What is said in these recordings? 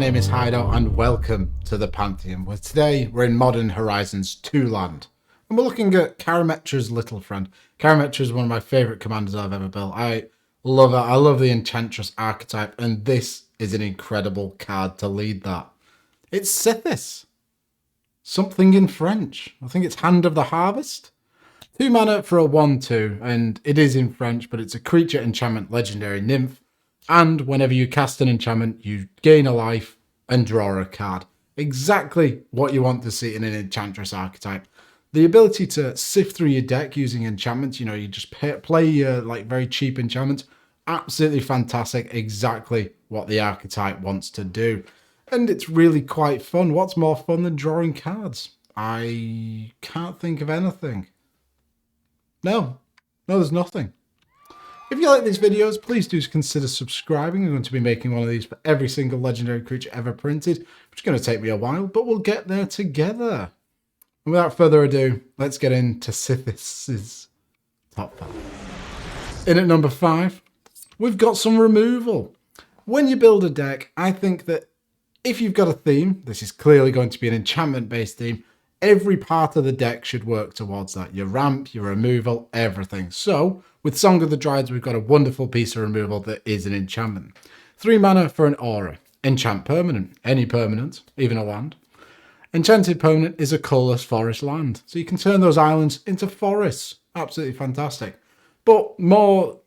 name is Hido and welcome to the Pantheon, where today we're in Modern Horizons 2 land. And we're looking at Karametra's little friend. Karametra is one of my favourite commanders I've ever built. I love it. I love the Enchantress archetype, and this is an incredible card to lead that. It's Sythis. Something in French. I think it's Hand of the Harvest. 2 mana for a 1-2, and it is in French, but it's a creature enchantment legendary nymph. And whenever you cast an enchantment, you gain a life and draw a card. Exactly what you want to see in an Enchantress archetype. The ability to sift through your deck using enchantments, you just play your very cheap enchantments. Absolutely fantastic. Exactly what the archetype wants to do. And it's really quite fun. What's more fun than drawing cards? I can't think of anything. No, there's nothing. If you like these videos, please do consider subscribing. I'm going to be making one of these for every single legendary creature ever printed, which is going to take me a while, but we'll get there together. And without further ado, let's get into Sythis' top 5. In at number 5, we've got some removal. When you build a deck, I think that if you've got a theme, this is clearly going to be an enchantment-based theme, every part of the deck should work towards that. Your ramp, your removal, everything. So, with Song of the Dryades, we've got a wonderful piece of removal that is an enchantment. 3 mana for an aura. Enchant permanent. Any permanent, even a land. Enchanted permanent is a colourless forest land. So you can turn those islands into forests. Absolutely fantastic. But more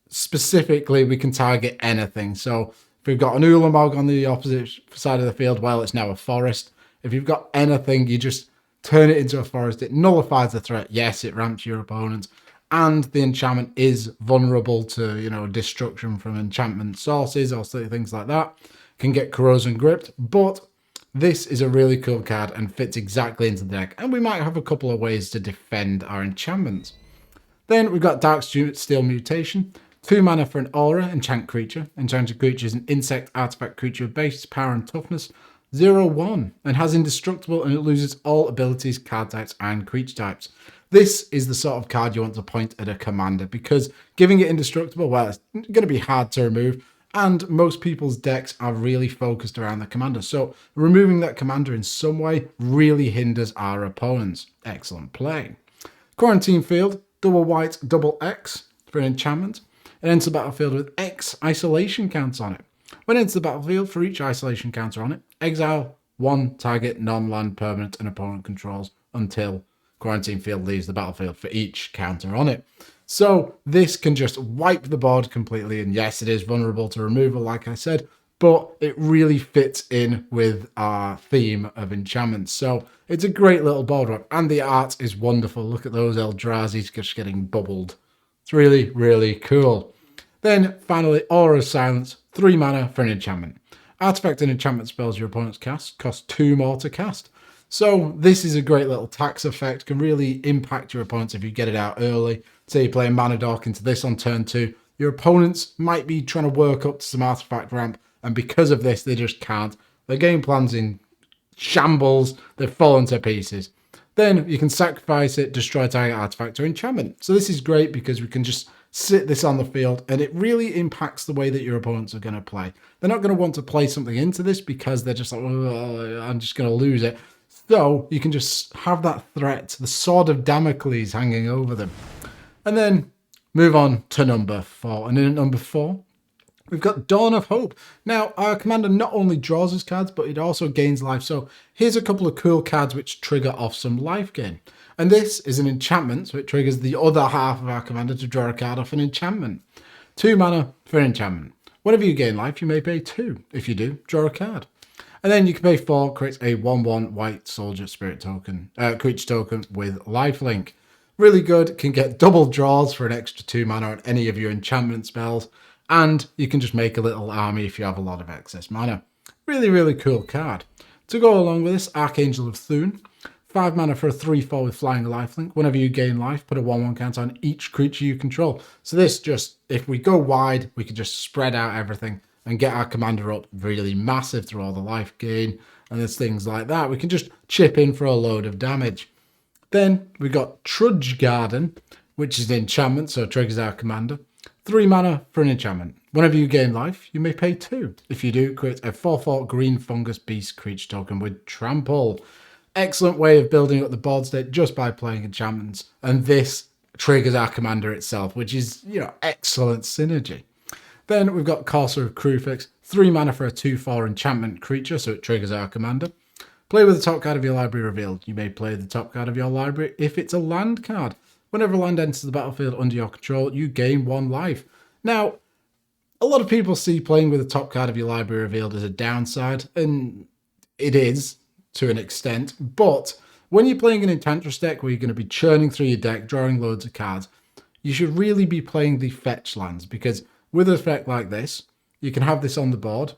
specifically, we can target anything. So, if we've got an Ulamog on the opposite side of the field, well, it's now a forest. If you've got anything, you just turn it into a forest. It nullifies the threat. Yes, it ramps your opponent. And the enchantment is vulnerable to, destruction from enchantment sources or things like that. Can get corrosion gripped. But this is a really cool card and fits exactly into the deck. And we might have a couple of ways to defend our enchantments. Then we've got Darksteel Mutation. 2 mana for an aura, enchant creature. Enchanted creature is an insect artifact creature with base power and toughness 0-1 and has indestructible, and it loses all abilities, card types, and creature types. This is the sort of card you want to point at a commander because giving it indestructible, well, it's going to be hard to remove, and most people's decks are really focused around the commander. So removing that commander in some way really hinders our opponents. Excellent play. Quarantine Field, double white, double X for an enchantment. It enters the battlefield with X isolation counts on it. When it enters the battlefield, for each isolation counter on it, exile 1 target non-land permanent an opponent controls until Quarantine Field leaves the battlefield for each counter on it. So this can just wipe the board completely, and yes, it is vulnerable to removal, like I said, but it really fits in with our theme of enchantments. So it's a great little board wipe, and the art is wonderful. Look at those Eldrazi's just getting bubbled. It's really, really cool. Then finally, Aura's Silence, 3 mana for an enchantment. Artifact and enchantment spells your opponent's cast cost 2 more to cast. So this is a great little tax effect, can really impact your opponents if you get it out early. Say you play a Mana Dork into this on turn 2, your opponents might be trying to work up to some artifact ramp, and because of this, they just can't. Their game plan's in shambles, they've fallen to pieces. Then you can sacrifice it, destroy target artifact or enchantment. So this is great because we can just sit this on the field, and it really impacts the way that your opponents are going to play. They're not going to want to play something into this because they're just like, oh, I'm just going to lose it. So you can just have that threat, the sword of Damocles hanging over them. And then move on to number 4. And in at number 4, we've got Dawn of Hope. Now, our commander not only draws his cards, but it also gains life. So here's a couple of cool cards which trigger off some life gain. And this is an enchantment, so it triggers the other half of our commander to draw a card off an enchantment. 2 mana for an enchantment. Whenever you gain life, you may pay 2. If you do, draw a card. And then you can pay 4, create a 1-1 white soldier spirit token, creature token with lifelink. Really good, can get double draws for an extra 2 mana on any of your enchantment spells. And you can just make a little army if you have a lot of excess mana. Really, really cool card. To go along with this, Archangel of Thune. 5 mana for a 3-4 with flying lifelink. Whenever you gain life, put a 1-1 counter on each creature you control. So this just, if we go wide, we can just spread out everything and get our commander up really massive through all the life gain. And there's things like that. We can just chip in for a load of damage. Then we got Trudge Garden, which is an enchantment, so it triggers our commander. 3 mana for an enchantment. Whenever you gain life, you may pay 2. If you do, create a 4/4 green fungus beast creature token with trample. Excellent way of building up the board state just by playing enchantments. And this triggers our commander itself, which is, excellent synergy. Then we've got Courser of Crucifix, 3 mana for a 2/4 enchantment creature, so it triggers our commander. Play with the top card of your library revealed. You may play the top card of your library if it's a land card. Whenever a land enters the battlefield under your control, you gain 1 life. Now, a lot of people see playing with the top card of your library revealed as a downside, and it is to an extent, but when you're playing an Enchantress deck where you're going to be churning through your deck, drawing loads of cards, you should really be playing the fetch lands, because with an effect like this, you can have this on the board,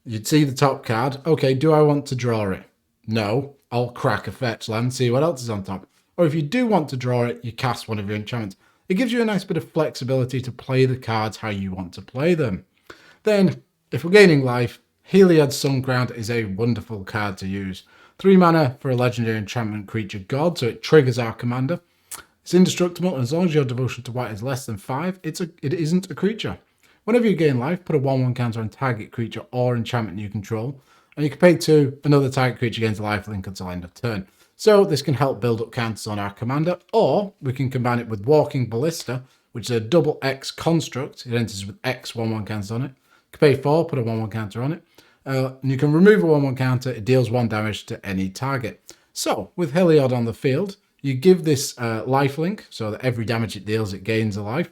you'd see the top card, okay, do I want to draw it? No, I'll crack a fetch land, see what else is on top. Or if you do want to draw it, you cast one of your enchantments. It gives you a nice bit of flexibility to play the cards how you want to play them. Then, if we're gaining life, Heliod's Suncrown is a wonderful card to use. 3 mana for a legendary enchantment creature god, so it triggers our commander. It's indestructible, and as long as your devotion to white is less than 5, it isn't a creature. Whenever you gain life, put a 1/1 counter on target creature or enchantment you control, and you can pay 2, another target creature gains a lifelink until end of turn. So this can help build up counters on our commander, or we can combine it with Walking Ballista, which is a double X construct. It enters with X 1/1 counters on it. You can pay 4, put a 1/1 counter on it. And you can remove a 1/1 counter. It deals 1 damage to any target. So with Heliod on the field, you give this lifelink, so that every damage it deals, it gains a life.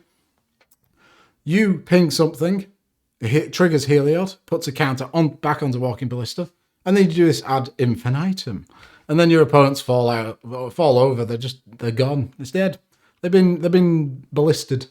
You ping something, it triggers Heliod, puts a counter back onto Walking Ballista, and then you do this ad infinitum. And then your opponents fall over. They're gone. It's dead. They've been ballisted.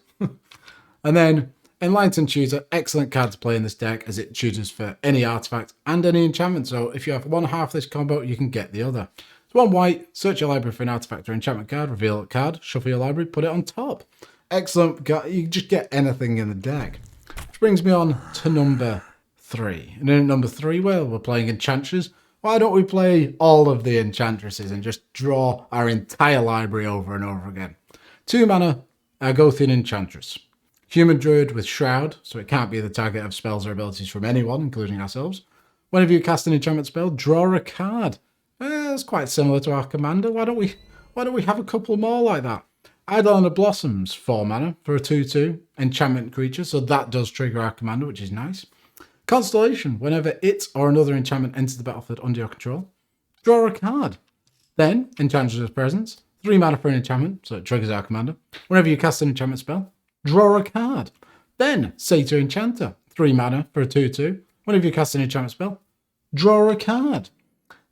And then Enlightened Tutor, excellent card to play in this deck as it tutors for any artifact and any enchantment. So if you have one half of this combo, you can get the other. It's 1 white, search your library for an artifact or enchantment card, reveal a card, shuffle your library, put it on top. Excellent. You just get anything in the deck. Which brings me on to number 3. And in number 3, well, we're playing Enchantress. Why don't we play all of the Enchantresses and just draw our entire library over and over again? 2 mana, Argothian Enchantress. Human Druid with Shroud, so it can't be the target of spells or abilities from anyone, including ourselves. Whenever you cast an enchantment spell, draw a card. It's quite similar to our commander. Why don't we have a couple more like that? Eidolon of Blossoms, 4 mana for a 2/2 enchantment creature, so that does trigger our commander, which is nice. Constellation, whenever it or another enchantment enters the battlefield under your control, draw a card. Then, Enchantress' Presence, 3 mana for an enchantment, so it triggers our commander. Whenever you cast an enchantment spell, draw a card. Then, Satyr Enchanter, 3 mana for a 2/2. Whenever you cast an enchantment spell, draw a card.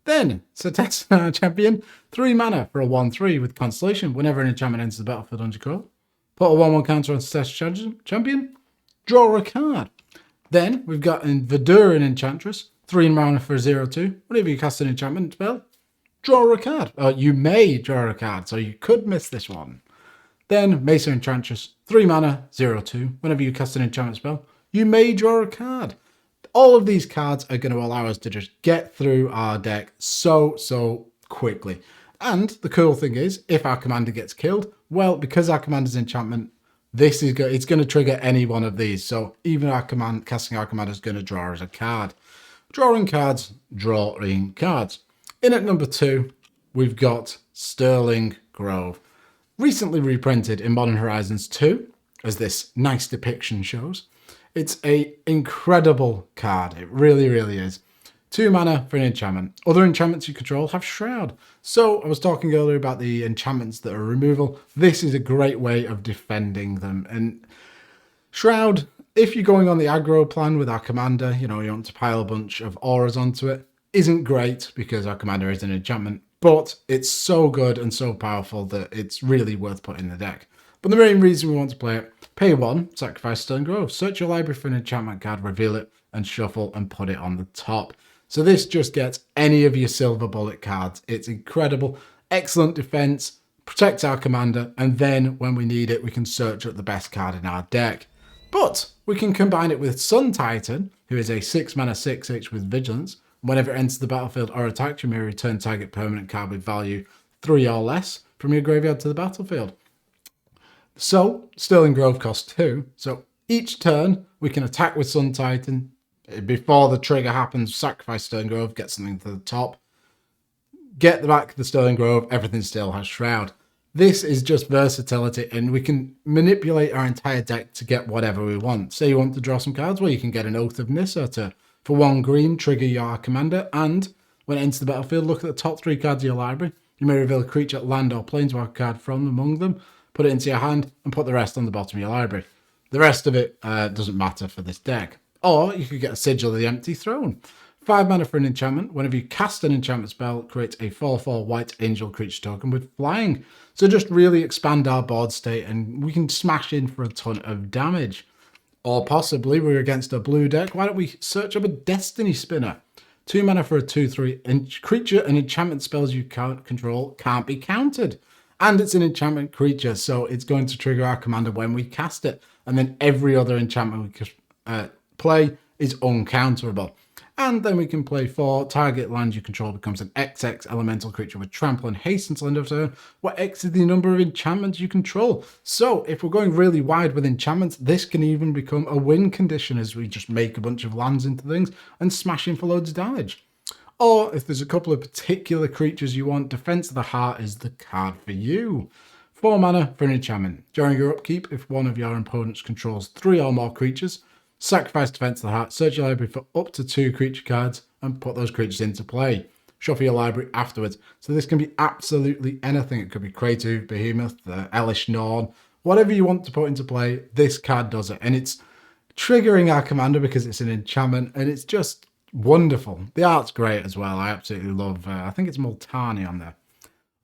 Then, Sythis Champion, 3 mana for a 1/3 with Constellation. Whenever an enchantment enters the battlefield under control, put a 1/1 counter on Sythis Champion, draw a card. Then, we've got Verduran Enchantress, 3 mana for a 0/2. Whenever you cast an enchantment spell, draw a card. You may draw a card, so you could miss this one. Then, Mesa Enchantress, 3 mana, 0/2. Whenever you cast an enchantment spell, you may draw a card. All of these cards are going to allow us to just get through our deck so quickly. And the cool thing is, if our commander gets killed, well, because our commander's enchantment, it's going to trigger any one of these. So even casting our commander is going to draw us a card. Drawing cards. In at number 2, we've got Sterling Grove. Recently reprinted in Modern Horizons 2, as this nice depiction shows. It's an incredible card. It really, really is. 2 mana for an enchantment. Other enchantments you control have Shroud. So I was talking earlier about the enchantments that are removal. This is a great way of defending them. And Shroud, if you're going on the aggro plan with our commander, you want to pile a bunch of auras onto it, isn't great because our commander is an enchantment. But it's so good and so powerful that it's really worth putting in the deck. But the main reason we want to play it, pay 1, sacrifice Sterling Grove. Search your library for an enchantment card, reveal it, and shuffle and put it on the top. So this just gets any of your silver bullet cards. It's incredible. Excellent defense, protects our commander, and then when we need it, we can search up the best card in our deck. But we can combine it with Sun Titan, who is a 6 mana 6/6 with Vigilance. Whenever it enters the battlefield or attacks, you may return target permanent card with value 3 or less from your graveyard to the battlefield. So, Sterling Grove costs 2. So, Each turn, we can attack with Sun Titan. Before the trigger happens, sacrifice Stone Grove, get something to the top. Get back the Stone Grove, everything still has Shroud. This is just versatility, and we can manipulate our entire deck to get whatever we want. Say you want to draw some cards, well, you can get an Oath of Nissa to, for 1 green, trigger your commander, and when it enters the battlefield, look at the top 3 cards of your library. You may reveal a creature, land, or planeswalker card from among them, put it into your hand, and put the rest on the bottom of your library. The rest of it doesn't matter for this deck. Or you could get a Sigil of the Empty Throne. 5 mana for an enchantment. Whenever you cast an enchantment spell, create a 4/4 white angel creature token with flying. So just really expand our board state, and we can smash in for a ton of damage. Or possibly we're against a blue deck. Why don't we search up a Destiny Spinner? 2 mana for a 2/3 creature, and enchantment spells you can't control can't be countered. And it's an enchantment creature, so it's going to trigger our commander when we cast it. And then every other enchantment we play is uncounterable. And then we can play 4 target land you control becomes an XX elemental creature with trample and haste until end of turn, where X is the number of enchantments you control. So if we're going really wide with enchantments, this can even become a win condition as we just make a bunch of lands into things and smash in for loads of damage. Or if there's a couple of particular creatures you want, Defense of the Heart is the card for you. 4 mana for an enchantment. During your upkeep, if one of your opponents controls 3 or more creatures, sacrifice Defense of the Heart, search your library for up to 2 creature cards, and put those creatures into play. Shuffle your library afterwards. So this can be absolutely anything. It could be Kreatu, Behemoth, Elish Norn, whatever you want to put into play, this card does it. And it's triggering our commander because it's an enchantment, and it's just wonderful. The art's great as well. I absolutely love, I think it's Multani on there.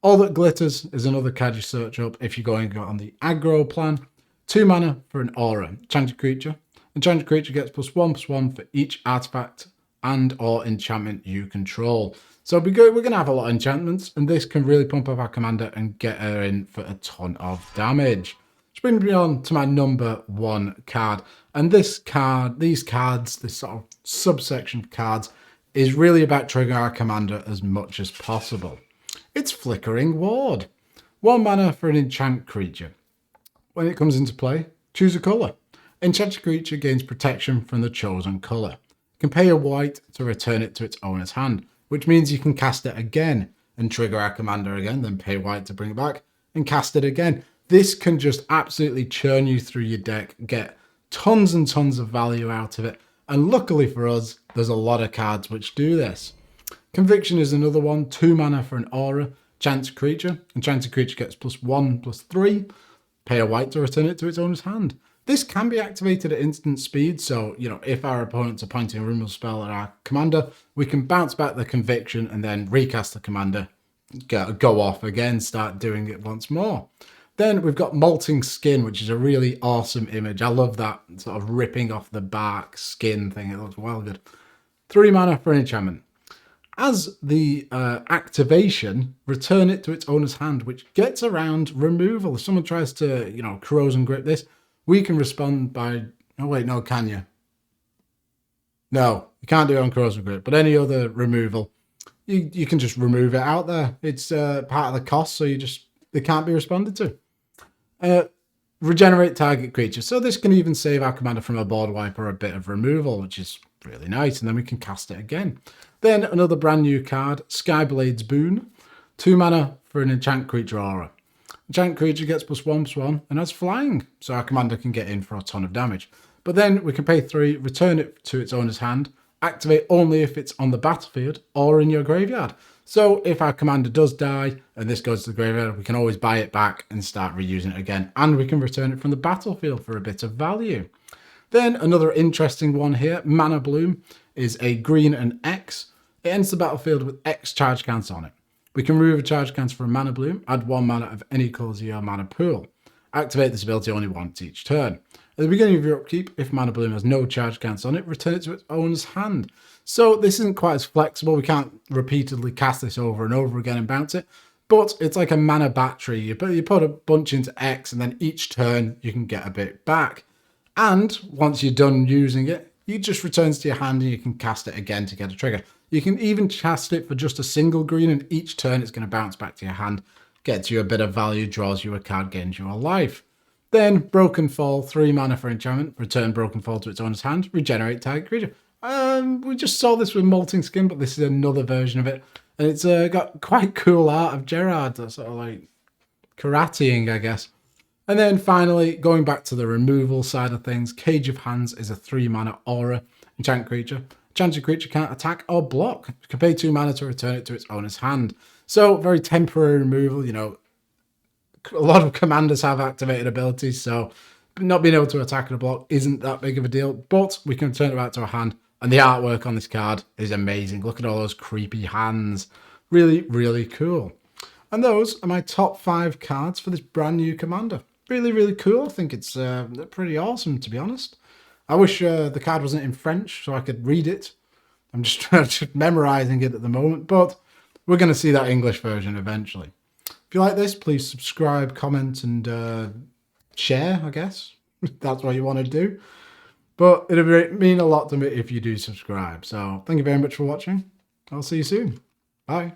All That Glitters is another card you search up if you're going on the aggro plan. 2 mana for an aura. Enchanted creature. Enchanted creature gets +1/+1 for each artifact and or enchantment you control. So we're going to have a lot of enchantments, and this can really pump up our commander and get her in for a ton of damage. Which brings me on to my number 1 card. And this sort of subsection of cards, is really about triggering our commander as much as possible. It's Flickering Ward. 1 mana for an enchant creature. When it comes into play, choose a colour. Enchanted creature gains protection from the chosen colour. You can pay a white to return it to its owner's hand, which means you can cast it again and trigger our commander again, then pay white to bring it back and cast it again. This can just absolutely churn you through your deck, get tons and tons of value out of it. And luckily for us, there's a lot of cards which do this. Conviction is another one. 2 mana for an aura. Enchanted creature. Enchanted creature gets +1/+3. Pay a white to return it to its owner's hand. This can be activated at instant speed, so, if our opponent's appointing a removal spell at our commander, we can bounce back the conviction and then recast the commander, go off again, start doing it once more. Then we've got Molting Skin, which is a really awesome image. I love that sort of ripping off the bark skin thing. It looks well good. 3 mana for an enchantment. As the activation, return it to its owner's hand, which gets around removal. If someone tries to, corrosion grip this, we can respond by... Oh, wait, no, can you? No, you can't do it on corrosion grip, but any other removal, you can just remove it out there. It's part of the cost, so they can't be responded to. Regenerate target creature. So this can even save our commander from a board wipe or a bit of removal, which is really nice, and then we can cast it again. Then another brand new card, Skyblade's Boon. 2 mana for an enchant creature aura. Enchant creature gets +1/+1 and has flying, so our commander can get in for a ton of damage. But then we can pay 3, return it to its owner's hand, activate only if it's on the battlefield or in your graveyard. So if our commander does die and this goes to the graveyard, we can always buy it back and start reusing it again. And we can return it from the battlefield for a bit of value. Then another interesting one here, Mana Bloom, is a green and X. It enters the battlefield with X charge counts on it. We can remove a charge counter for a Mana Bloom, add 1 mana of any colour to your mana pool. Activate this ability only once each turn. At the beginning of your upkeep, if Mana Bloom has no charge counts on it, return it to its owner's hand. So this isn't quite as flexible. We can't repeatedly cast this over and over again and bounce it. But it's like a mana battery. You put a bunch into X, and then each turn you can get a bit back. And once you're done using it, it just returns to your hand and you can cast it again to get a trigger. You can even cast it for just a single green, and each turn it's going to bounce back to your hand, gets you a bit of value, draws you a card, gains you a life. Then Broken Fall, 3 mana for enchantment. Return Broken Fall to its owner's hand. Regenerate target creature. We just saw this with Molting Skin, but this is another version of it. And it's got quite cool art of Gerard, sort of like karateing, I guess. And then finally, going back to the removal side of things, Cage of Hands is a 3 mana aura enchant creature. Enchanted creature can't attack or block. You can pay 2 mana to return it to its owner's hand. So very temporary removal, you know. A lot of commanders have activated abilities, so not being able to attack or block isn't that big of a deal. But we can turn it back to our hand, and the artwork on this card is amazing. Look at all those creepy hands. Really, really cool. And those are my top 5 cards for this brand new commander. Really, really cool. I think it's pretty awesome, to be honest. I wish the card wasn't in French so I could read it. I'm just memorizing it at the moment, but we're going to see that English version eventually. If you like this, please subscribe, comment, and share, I guess. That's what you want to do. But it would mean a lot to me if you do subscribe. So thank you very much for watching. I'll see you soon. Bye.